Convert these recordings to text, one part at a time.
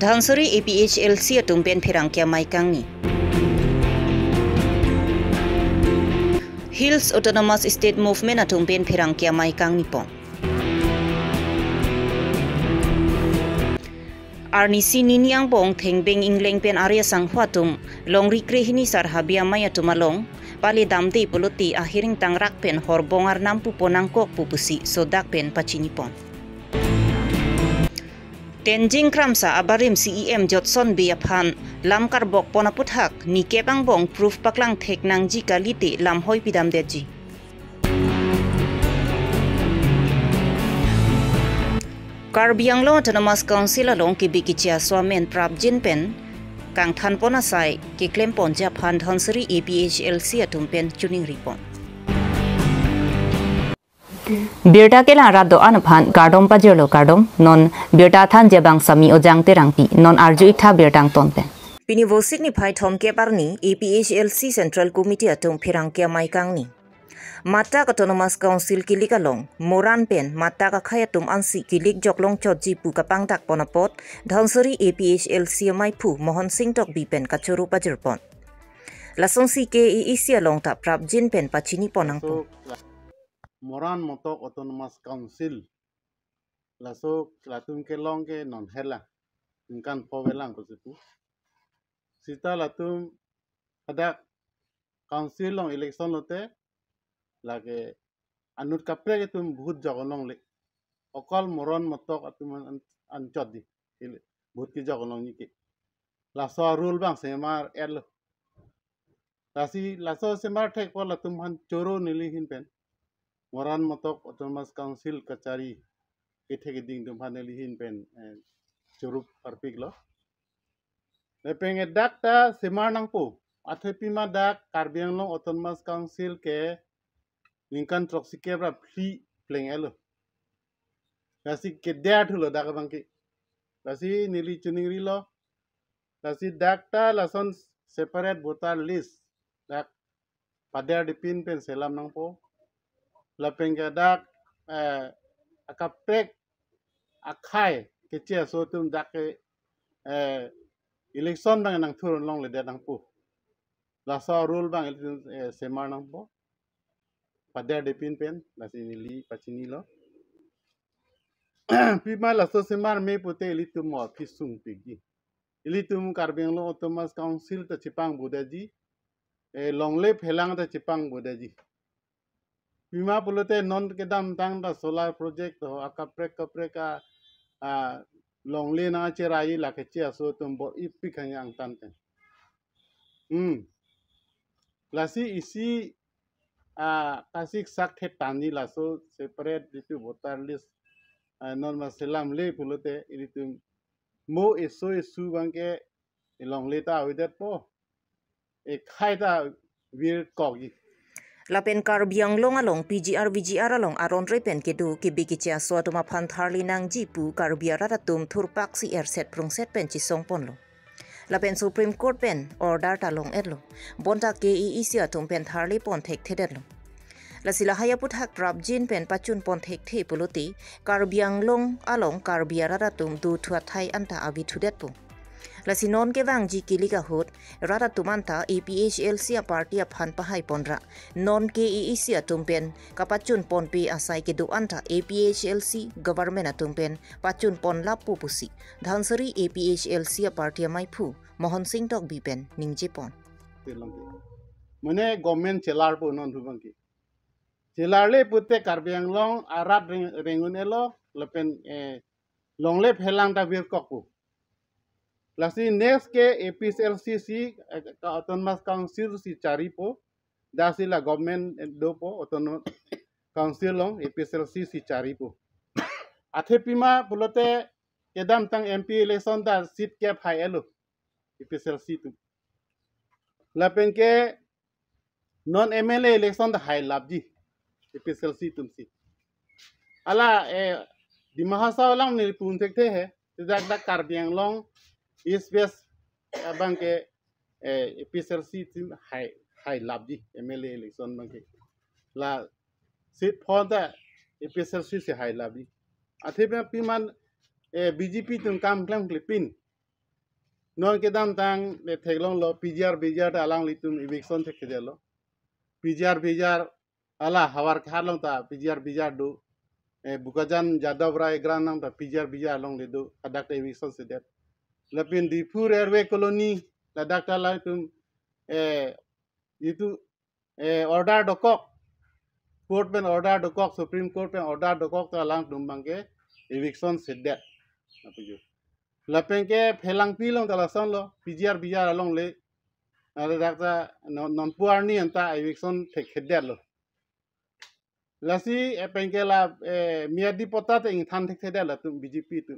Dhansuri APHLC atumpen Pirangkia Maikangni. Hills Autonomous State Movement atumpen Pirangkia Maikangni pon. Arnisi niniang bong thengbeng ingleng pen area sanghuatum long rikrehini sarhabia maya tumalong pali damde puluti ahiring tangrak pen horbongar nampu ponangkok pupusi sodak pen pachinipon. Tenjing kramsa abarim CEM Jotson biaphan lamkar bok ponaputhak ni kepang bong proof paklang thek nangji kalite lam hoi pidam deji. Karbi Anglong Autonomous Council along kibikichia swamen prabjin pen kang than pona sai ki claim pon japhan Dhansuri APHLC atumpen tuning ripon. Birta ke lara do anaphan kardom pajolo kardom non birta than jebang sami ojang terangti non arju itha birtang tonpen. Pini vosik ni phai thom ke parni APHLC Central Committee atum Pirangkia Maikangni. Mata Autonomous Council kilikalong moran pen mata ka khayatum ansi kilik joklong chotji pu kapang tak ponapot Dhansuri APHLC maipu Mohon Singh tok bipen kachuru pajirpon. Lasong si ke isia long ta prabjin pen pachini ponang pu. Moran motok Autonomous Council laso latum ke long ke non hela ingkan powelang ko situ sita latum ada council long election lote lage anut kapre ke tum bahut jagonong le okal moran motok atum anchot di bahut ki jagonong ni ke laso rule bang semar el lasi laso semar thek ko latum han choro nilihin pen Moran motok Autonomous Council kacari kethek ding dum hanelihin pen churup parpik lo lepeng dakta semar nang po athepi ma dak Karbi Anglong Autonomous Council ke lingkan troksike bra phi pleng elo lasi ke dat hulo dak bangki lasi nili chuning ri lo lasi dakta lason separate voter list dak padar dipin pen selam nang po lapeng dak akapek akai kecil so tum dak election bang nang turun long le nang pu la so rule bang semar nang po pada depin pen la sinili pachini lo pima la so semar me pote elitum mo kisung pigi elitum Karbi Anglong Autonomous Council ta chipang budaji longle phelang ta chipang budaji Pima pulute non kedam tang da solar project ho akaprek ka longle na cherai la ke chia so tum bo ipik yang tan ten lasi isi kasik sak the tani la so separate ditu voter list non maselam le pulute iritum mo esu bangke longle ta widet po e khaita wir kogi Lapen Karbi Anglong along VGR along aron repen kedu kibikichia swatuma pantharli nang jipu Karbi aratum thurpak si erset prungset pen chisong ponlo. Lapen Supreme Court pen order talong erlo. Bonta ke isia tum pen tharli pon thek thederlo. Lasila hayaput hak prabjin pen pachun pon thek the puluti Karbi Anglong along Karbi aratum du thuathai anta abithudet pu. Lasinon ke wang ji kilika hot rara tumanta APHLC party aphan pahai ponra non ke isia tumpen kapachun pon pi asai ke du anta APHLC government atumpen pachun pon lapu pusi Dhansuri APHLC party mai phu Mohon Singh tok bipen ningje pon mane government chelar po non thubangki chelar le putte Karbi Anglong arat rengun elo lepen longle phelang ta bir kokku lasi next ke APHLC si Autonomous Council si cari po dasi la government do po Autonomous Council long APHLC si cari po athepima pulote kedam tang MP election da seat ke phai elo APHLC tu lapen ke non MLA election da high labji APHLC tum si ala dimahasa lang ni pun tek the hai tidak da Karbi Anglong East West abang ke APHLC tim high labji MLA election bang ke la seat for the APHLC se high labji athe piman BJP tum kam klam klipin non ke dam tang le theglong lo PGR alang litum eviction thek khede lo PGR ala hawar khalong ta PGR do bukajan jadav rai gran nang ta PGR long le do adak eviction sedet lapin dipur airway colony ladak ta la tum itu order dokok court pen order dokok Supreme Court pen order dokok ta lang tum bangke eviction sedet apuju lapeng ke phelang pilong tala son lo PGR along le ala dakta non puarni anta eviction thekhedet lo lasi pengke la miadi potat ing than thekhedet la tum BJP tu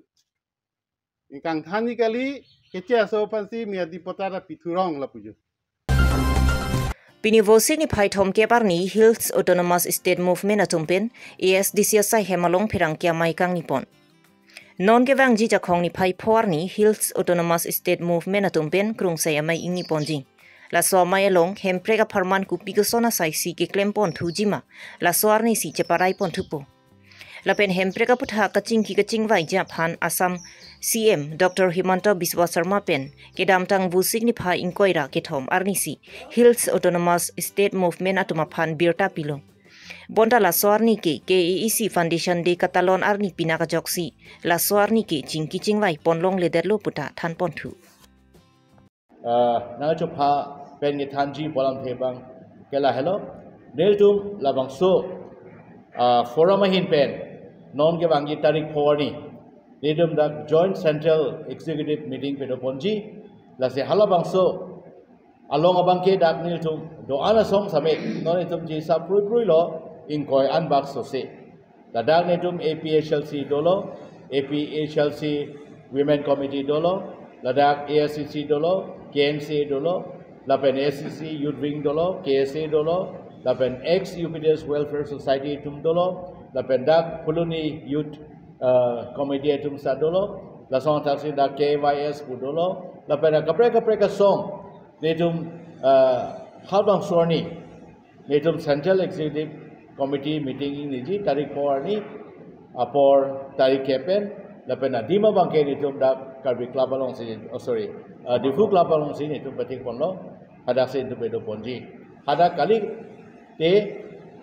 ingkang thani kali keche so pansi miadi potata piturong la puju Pinivosi ni Paitom Keparni Hills Autonomous State Movement atumpen ASDC sai hemalong pirang kia maikang nipon non gewang ji jakong ni pai porni Hills Autonomous State Movement atumpen krung sai amai ingi ponji la so mai long hemprega parman ku pigasona sai si ke klempon thujima la soarni si cheparai pon thupo la pen hemprega putha kaching vai ja phan Assam CM Dr. Himanta Biswa Sharma pen ke damtang bu signify inkoira ke thom arnisi Hills Autonomous State Movement atuma phan birta pilong bonda la soarni ke KEC Foundation de Katalon arni pinaka joksi la soarni ke ching vai ponlong lederlo puta than pon thu na chupha pen ni thanji bolam thebang kela hello neltum labang so forum hin pen non ke bangi tarik phorni nedum da joint central executive meeting pe do ponji la se halabang so along abang ke dak neltum do ana song same non etum ji sa prui lo in koi an bak so se la dak nedum APHLC dolo APHLC women committee dolo ladak ASCC dolo KNC dolo lapen ASCC youth wing dolo KSA dolo lapen ex UPDS welfare society tum dolo lapen dak Puluni youth committee tum sa dolo la song taksi dak KYS pu dolo lapen kapre ka song netum halbang sorni netum central executive committee meeting ni ji tarik 4 ni apor tarik kepen lapen adima bangke netum dak Karbi Club along si Difu Club along si itu penting pon lo ada si itu bedo ponji ada kali te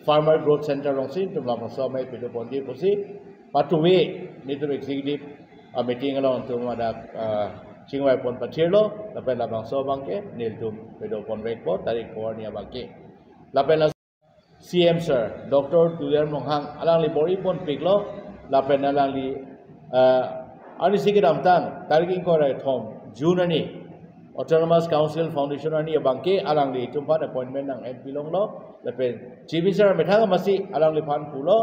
Farmer Growth Center along si itu lama so mai bedo ponji posi patuwe itu executive meeting along tu ada cingwai pon pacelo lapen labang so bangke nil tu bedo pon rekpo tarik ko ni bangke lapen CM sir Dr. Tulian Monghang alang li bori pon piklo lapen alang li Ani sikit amtan tarigin ko rai thom June ani Autonomous Council Foundation ani abangke alang li tumpan appointment nang MP long lo lepen chief minister methang masi alang li phan pulo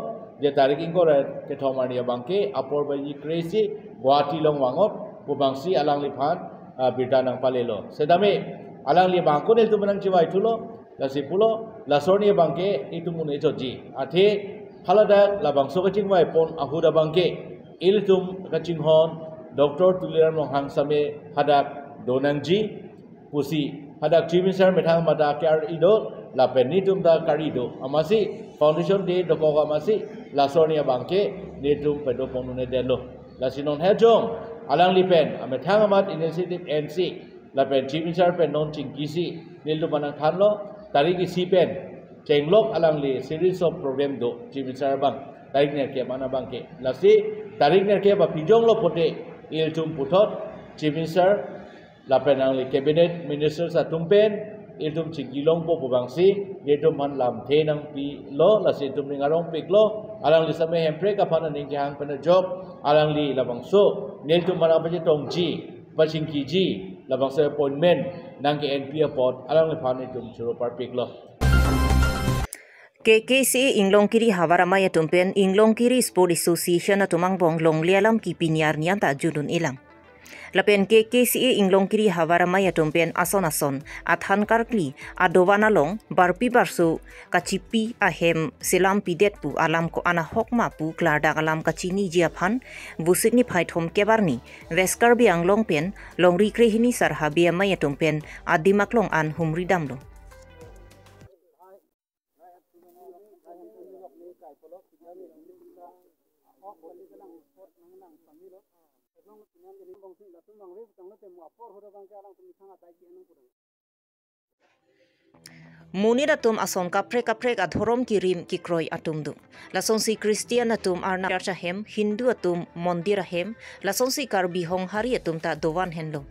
je tarigin ko rai ke thom ani abangke apor bayi crazy Guwahati long wangot pubangsi alang li phan birta nang palelo sedame alang li bangko ne tumanang chiwai thulo lasi pulo lasoni abangke itumun ejoji athe phalada labangso ka chingwai pon ahuda bangke iltum kaching hon Dr. Tulian Monghang same hadak donangji pusi hadak chief minister methang mada kar ido la penitum da karido amasi foundation de dokoga amasi la sonia bangke netum pedo ponune delo la sinon hejong alang lipen amethang amat initiative NC la pen chief minister pen non chingkisi nildu manang thanlo tarigi si pen chenglok alang li series of program do chief minister bang tarik ner ke mana bangke lasi tarik ner ke ba pijong lo pote iltum putot chief minister la penang li cabinet minister sa tumpen iltum chigilong po bangsi iltum han lam the nang pi lo lasi tum ningarong pik lo alang li same hempre ka phana ning jang pana job alang li labang so niltum mana pa tong ji pachingki ji labang sa appointment nang ke NP apot alang li phani tum churo par pik lo KKC Inglongkiri Hawaramaya tumpen Inglongkiri Sport Association atumang bong longlialam ki pinyar niyan ta junun ilang. Lapen KKC Inglongkiri Hawaramaya tumpen ason athan karkli adowana long barpi barso kachipi ahem silam pidet pu alam ko ana hokma pu klarda alam kachini jiaphan busikni phaithom kebarni weskar biang long pen longri krehini sarhabia maya tumpen adimaklong an humri damlo. Muni datum asom kaprek adhorom kirim kikroi atum du. Lason si Christian atum arna church ahem, Hindu atum mondir ahem, lason si Karbi hong hari atum ta dowan henlo.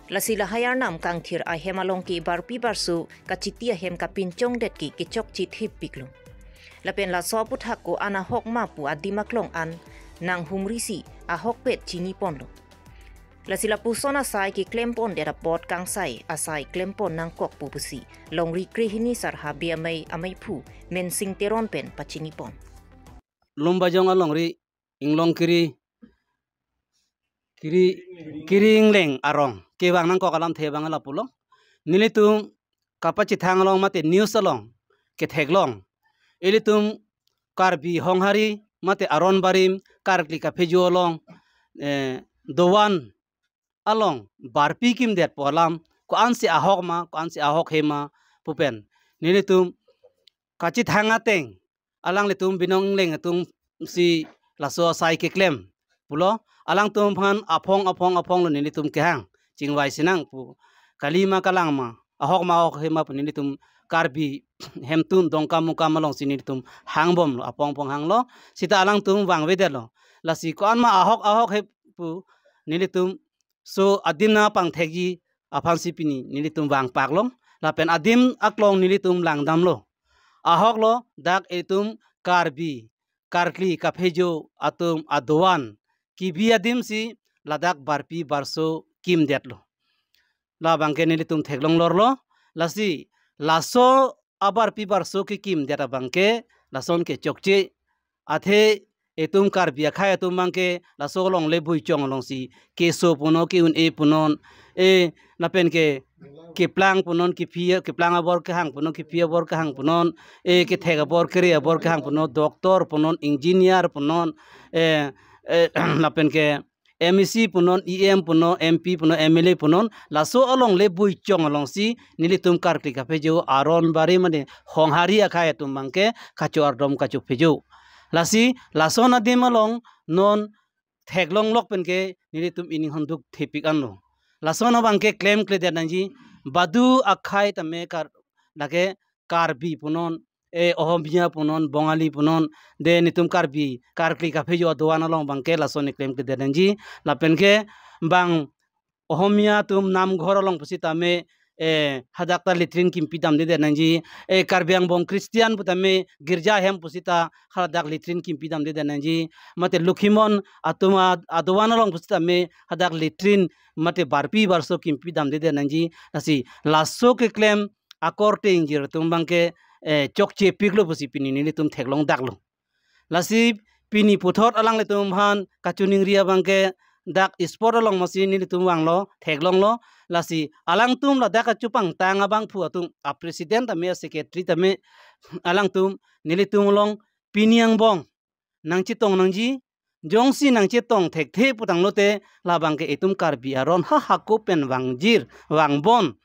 Lasila hayar nam kang thir ahem along ki barpi barsu kachiti ahem kapincong det ki kichok chit hip piklo. Lapen la soput hako ana hok mapu adimaklong an nang humrisi ahok pet chini pondo. Lasila puson asai ki klempon dera pot kang sai asai klempon nang kok pupusi long rikri hini sarha biamai amai pu men sing teron pen pachini pon. Lumba jong along ri inglong kiri ingleng arong ke bang nang kok alam the bang ala pulo nilitum kapachi thang along mate news along ke theglong elitum karbi honghari mate aron barim karkli ka pheju along dowan along barpi kim det polam ko ansi ahok hema pupen nilitum kachi thanga teng alang litum binong leng tum si laso sai ke klem pulo alang tum phan apong lo nilitum ke hang chingwai sinang pu kalima kalang ma ahok hema pu nilitum karbi hemtun dongka muka malong sinitum hangbom lo apong hang lo sita alang tum wang wedelo lasi ko an ma ahok he pu nilitum so adim na pang thegi afansi pini nilitum wang paklom lapen adim aklong nilitum langdam lo ahok lo dak etum karbi karkli kaphejo atum adowan ki biadim si ladak barpi barso kim detlo la bangke nilitum theglong lorlo lasi laso abar pi barso ki kim deta bangke lason ke chokche athe etum karbi kha etum bangke laso long le bui chong long si keso puno ki un e punon e lapen ke plang punon ki phia ke plang abor ke hang punon ki phia bor ke hang punon e ke thega bor kre abor ke hang punon doktor punon engineer punon lapen ke MEC punon EM punon MP punon MLA punon laso along le bui chong along si nilitum karkli ka phejo aron bari mane honghari akha etum bangke kacho ardom kacho phejo lasi lason adim along non theglong lok penke nilitum ining handuk thepik anno lason bangke claim kle danji badu akhai tame kar lage karbi punon e ohomia punon bongali punon de nitum karbi karkli ka phejo doan along bangke lason claim kle danji lapenke bang ohomia tum nam ghor along pusi tame hadakta litrin kimpi dam de nanji karbiang bong Christian putame girja hem pusita hadak litrin kimpi dam de nanji mate lukhimon atuma adowan along pusita me hadak litrin mate barpi barso kimpi dam de nanji asi lasso ke claim akorte injir tumbangke chokche piklo pusi pini ni tum theglong daklo lasi pini puthot alang le tum han kachuning ria bangke dak sport along masi ni tum wanglo theglong lo lasi alang tum la daka chupang tanga bang phu atung a president ame secretary tame alang tum nilitung long piniang bong nang chitong nangji jongsi nang chitong thek the putang lote labang ke etum karbi aron ha ko pen wangjir wangbon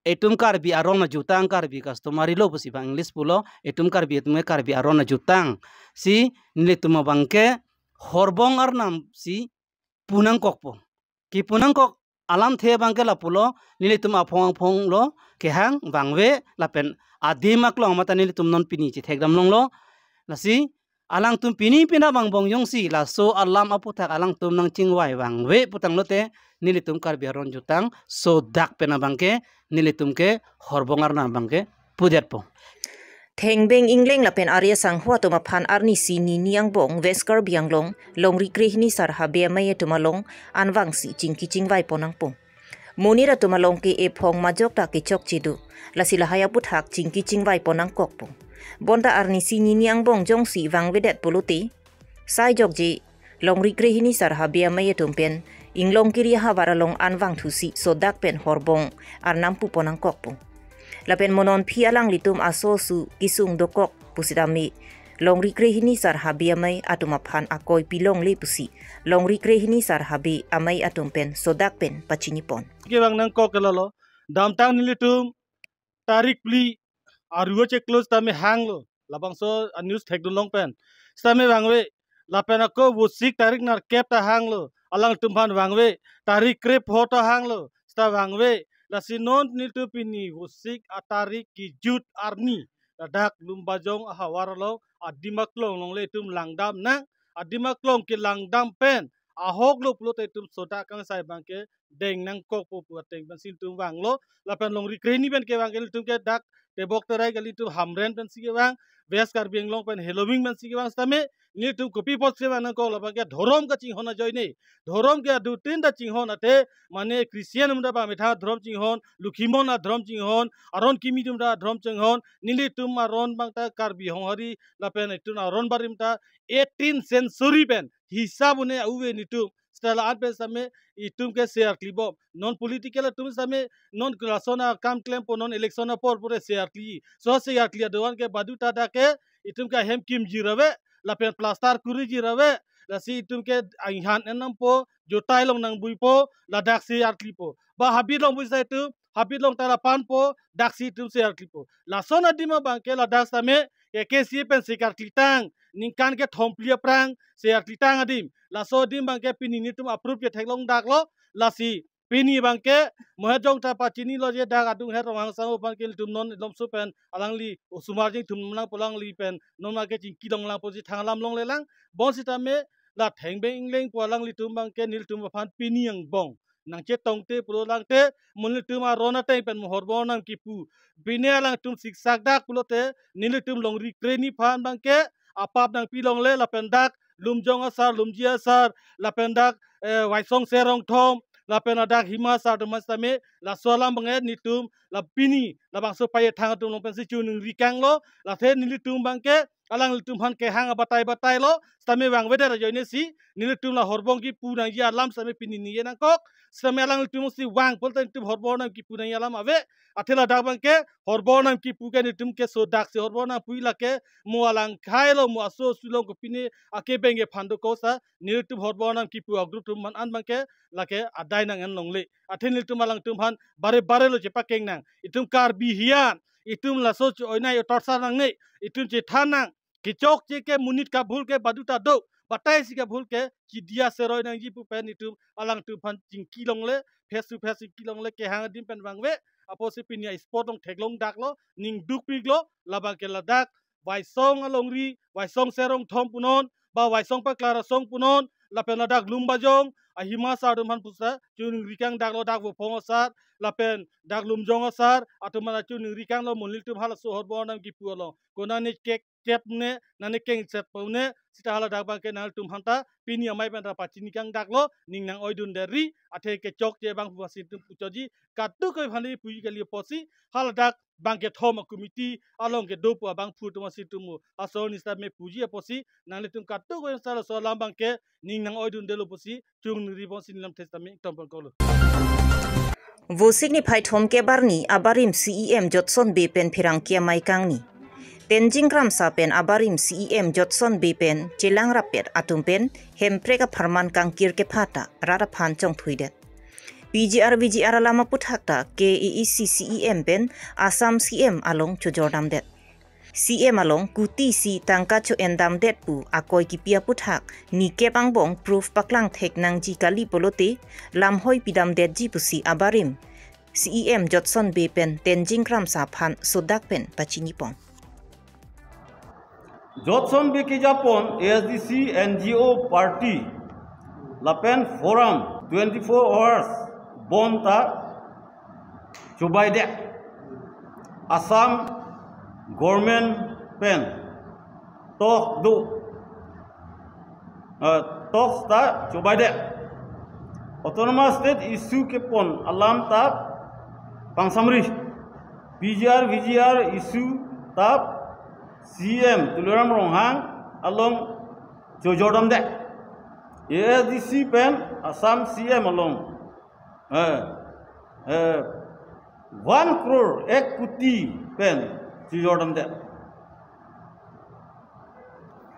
etum karbi aron na jutang karbi customary lo pusi bang english pulo etum karbi aron na jutang si nilitum bangke horbong arnam si punang kokpo ki punang kok alam the bangke la pulo nilitum apong lo ke hang bangwe lapen adimak long mata nilitum non pini chi thekdam long lo lasi alang tum pini pina bang bong yong si la so alam aputhak alang tum nang chingwai bangwe putang lote nilitum karbi aron jutang so dak pena bangke nilitum ke horbongar na bangke pudet po Thengbeng ingleng lapen Arya Sanghua tuma phan arni si ni niang bong Veskar bianglong long rikrihni sarha biamai tumalong anwang si chingki chingwai ponang pong. Munira tumalong ke ephong majok ta ke chok chidu lasila haya puthak chingki chingwai ponang kok pong. Bonda arni si ni niang bong jong si wang vedet puluti sai jokji long rikrihni sarha biamai tumpen inglong kiri ha waralong anwang thusi sodak pen horbong arnampu ponang kok pong. Lapen monon pialang litum asosu kisung dokok pusidami long rikrehini sarhabi amai atuma phan akoi pilong le pusi long rikrehini sarhabi amai atumpen sodak pen pachinipon ke bang nang kok lolo damtang nilitum tarik pli aruo che close tame hang lo labang so news thek long pen stame bangwe lapen ako wusik tarik nar kep ta hanglo alang tumpan wangwe tarik krep hoto hanglo sta wangwe la sinon nitu pini wusik atarik ki jut arni dak lumbajong hawarlo adimaklong long le tum langdam na adimaklong ki langdam pen ahok lo pulo te tum soda kang sai bangke deng nang kok pu teng ban sin tum wanglo lapen long rikreni ben ke wangel tum ke dak te bok terai gali tum hamren pen sige wang Ves Karbing long pen Halloween man sige wang stame ni tu kopi pot se wang ko la bangke dhorom ka ching hona joy ne dhorom ke du tin da ching hon ate mane Christian munda ba mitha dhrom ching hon lukhimon na dhrom ching hon aron kimi tum da dhrom ching hon nili tum aron bang ta karbi hongari la pen tu na aron barim ta 18th century pen hisab une uwe ni tu stala at pe same itum ke share klibo non political tum same non klasona kam claim po non election por pure share kli so share kli doan ke badu ta ke itum ka hem kim jirawe la pen plaster kuri jirawe la si itum ke anghan enam po jotai long nang bui po la dak share kli po ba habit long bui sai tu habit long tara pan po dak si itum share kli po la sona dima bang ke la dak same ke si pen sikar klitang ningkan ke thomplia prang share klitang adim la so dim bangke pini ni tum approve ke thaklong dak lo la si pini bangke mohajong ta pachini lo je dak adung he rong sang bangke tum non lom su pen alang li usumar jing tum lang polang li pen non ma ke jing kidong lang poji thanglam long le lang bon sita me la theng be ingleng po alang li tum bangke nil tum phan pini yang bong nang che tong te pulo lang te mun li tum a rona te pen mohor bon nam ki pu bine lang tum siksak dak pulo te nil tum long ri kreni phan bangke apap nang pilong le la pen dak lumjong asar lumjia asar lapendak waisong serong thom lapenadak hima sar demastame la solam banget nitum la pini la bang supaya thang tum long pensi chun rikang lo la the nilitum bangke alang litum han ke hang batai lo stame wang weda joine si nilitum la horbong ki pu nang ya lam same pini ni nang kok stame alang litum si wang polta nitum horbong nang ki pu nang ya lam ave athela dak bangke horbong nang ki pu ke nitum ke so dak se horbong nang pui la ke mo alang khailo mo aso sulong ko pini ake benge phando ko sa nilitum horbong nang ki pu agru tum man an bangke lake adai nang en longle athen nilitum alang tum han bare lo je pakeng nang itum kar bi hian itum la so oinai torsa nang nei itum je thanang kicok je ke munit ka bhul ke baduta do batai si ka bhul ke ki dia seroi nang ji pu pen itum alang tu phan jing kilong le face to face kilong le ke hang dim pen wangwe apo si pinia sport ong theklong dak lo ning duk piglo labang ke ladak waisong alongri waisong serong thom punon ba waisong pa klara song punon lapen ladak lumbajong ahima sa dum han pusa chun rikang dak lo dak wo phong sar lapen dak lumjong asar atu mana chun rikang lo munil tum hala so hor bonam ki pualo kona ni kek tep ne nane keng set pone sita hala dak bang ke nal tum hanta pini amai ban rapa chini kang dak lo ning nang oidun deri athe ke chok je bang puasi tum puchoji katu ko phani pui ke li posi hala dak bang ke thom committee along ke do pu bang fu tum si tum aso ni sta me puji posi nang le tum katu ko sala so lam bang ke ning nang oidun delo posi chung ni ribon sin lam testament tompon ko Vosik ni phai thom ke barni abarim CEM Jotson be pen phirang kia mai kangni Tenjing kram sa pen abarim CEM Jotson be pen chilang rapet atum pen hempre ka pharman kangkir ke phata rara phan chong thuidet VGR lama puthakta KEEC CEM pen Assam CM along chojordam det CM along kuti si tangka cho endam det pu akoi ki pia puthak ni ke bangbong proof paklang thek nang ji kali polote lam hoi pidam det ji pusi abarim CEM Jotson be pen tenjing kram sa phan sodak pen pachini pong Jotson be ki Japon ASDC NGO party lapen forum 24 hours bonta chubai de Assam government pen tok du tok sta chubai de autonomous state issue ke pon alam ta pangsamri VGR issue ta CM Tuluram Ronghang along Jojodam de ASDC pen Assam CM along 1 crore ek kuti pen Jojodam de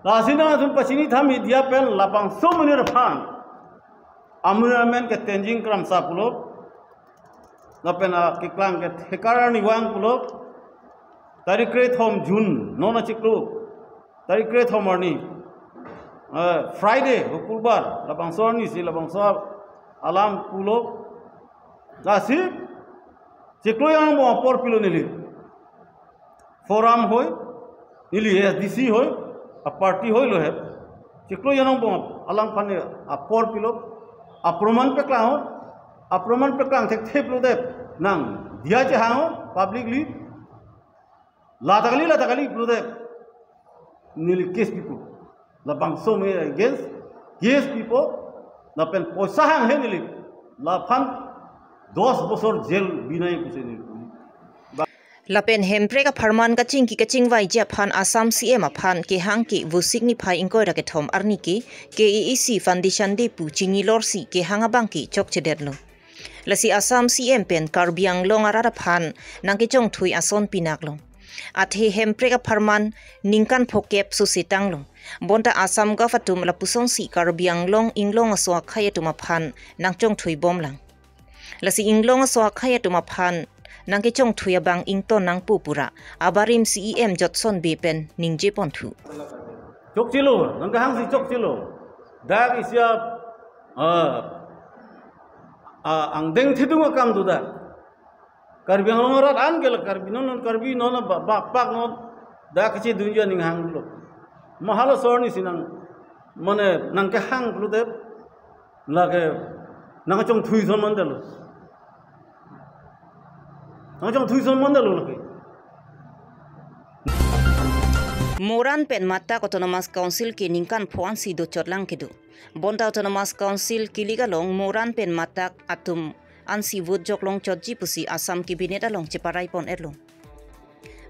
Lasina thum pachini tham idya pen lapang somunir phan amuramen ke tenjing kram sa pulo lapena kiklang ke thekarani wang pulo Tarikre thom June nona chiklu tarikre thom arni Friday hukulbar labang so ni si labang so alam pulo nasib ciklo yang mo por pilo nili forum hoy nili SDC hoy a party hoy lo he ciklo yang mo alam pane a por pilo a proman pe klang thek thep lo de nang dia che hang publicly la takali lo de nili case people la bang so me against yes people la pen poisa hang he nili la phan 10 bosor jail binai kuseni Lapen hempre ka farman ka ching vai ja phan Assam CM phan ke hang ki vusik ni phai ingkoi ra ke thom arni ki KEC foundation de pu chingi lorsi ke hanga bangki chok chedet lo lasi Assam CM pen Karbiang long ara phan nang ke chong thui ason pinak lo athe hempre ka farman ningkan phokep su sitang lo bonta Assam ga fatum la pusong si Karbiang long inglong aswa khaya tuma phan nang chong thui bom lang lasi inglong aswa khaya tuma phan nang ke chong thuya bang ington nang pupura abarim CEM Jotson bepen ningje ponthu chok chilo nang hang si chok chilo dak isya ang deng thidung kam du da Karbiang long rat an gel karbi non pak non da kichi dunja ning hang lo mahalo sorni sinang mane nang ke hang lu de lage nang chong thui son man dalo Moran pen mata autonomous council ke ningkan phuan si do chotlang kedu bonta autonomous council kiligalong moran pen mata atum ansi vote joklong chotji pusi Assam cabinet along cheparai pon erlong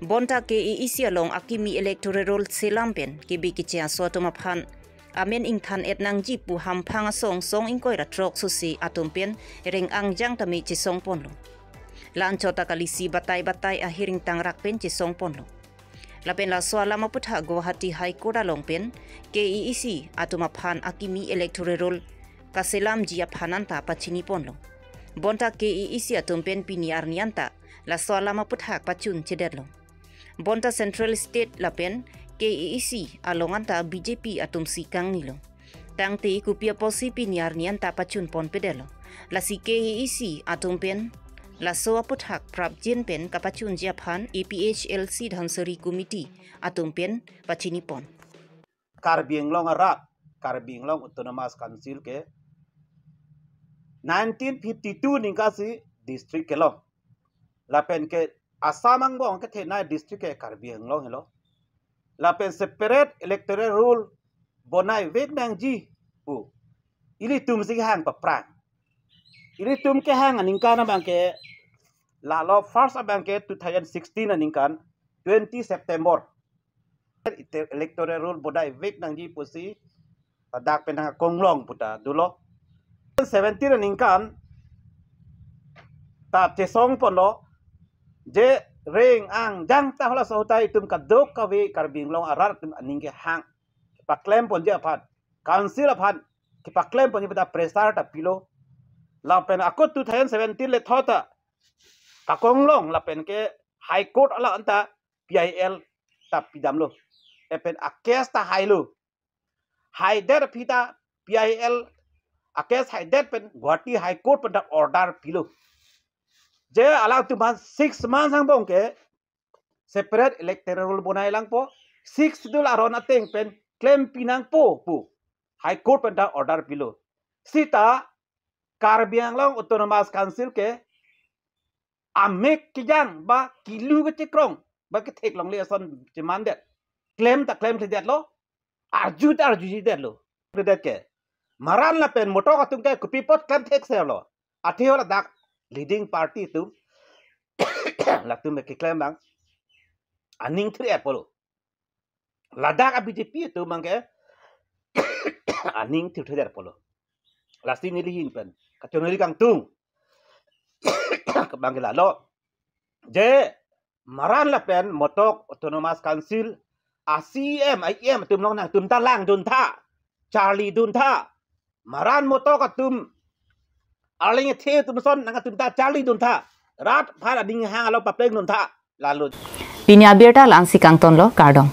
bonta ke EEC along akimi electoral roll selam pen ke bikiche asotoma phan amen ingthan etnang ji pu hamphanga song ingkoi ra trok susi atum pen reng angjang tami chi song pon lo lan chota kalisi batai ahiring tangrak pen chi song pon lo lapen la swala maputha Guwahati High Court along pen KEC atuma phan akimi electoral roll kaselam jia phananta pachini pon lo bonta KEC atum pen piniar nianta la swala maputha pachun cheder lo bonta Central State lapen KEC alonganta BJP atum sikang nilo tangte kupia posi piniar nianta pachun pon pedelo la si KEC atum pen la soa puthak prabjin pen kapachun japhan APHLC dhansari committee atum pen pachini pon Karbiang long arak Karbiang long autonomous council ke 1952 ningkasi district ke long la pen ke Assam bong ke thena district ke Karbiang long hello la pen separate electoral rule bonai vek nang ji pu ili tum sing hang pa prang ili tum ke hang ningkana bang ke la lo first abang ke 2016 ningkan 20 September electoral rule bodai vek nang ji pusi dak penang konglong puta dulo 17 ningkan ta chesong ponlo je reng ang jang ta hola sotai tum ka dok ka we Karbiang long arar tum ningke hang paklem pon je aphat council aphat ki paklem pon je presar ta pilo la pen akut 2017 le thota kakonglong la pen ke High Court ala anta PIL ta pidamlo pen akes ta hailo high der pita PIL akes high der pen Guwahati High Court pen order pilo je ala tu 6 months ang bong ke separate electoral bonai lang po 6 dul aron ateng pen claim pinang po High Court pen order pilo sita Karbiang long autonomous council ke amek kijang ba kilu ke cikrong ba ke thek long le son ciman det claim det lo arju det lo det ke maran la pen moto ka tum ke kupi pot claim thek se lo athi hola dak leading party tu la tum ke claim bang aning thre polo ladak a BJP tu mang ke aning thre polo lasti ni lihin pen kachoneri kang tung kabang lo je maran la pen motok autonomous council ACM IM tum long nang tum ta lang dun tha Charlie dun tha maran motok tum aling the tum son nang tum ta Charlie dun tha rat phara ding hang lo pa pleng dun tha lalu pinya berta lang si kang ton lo kardong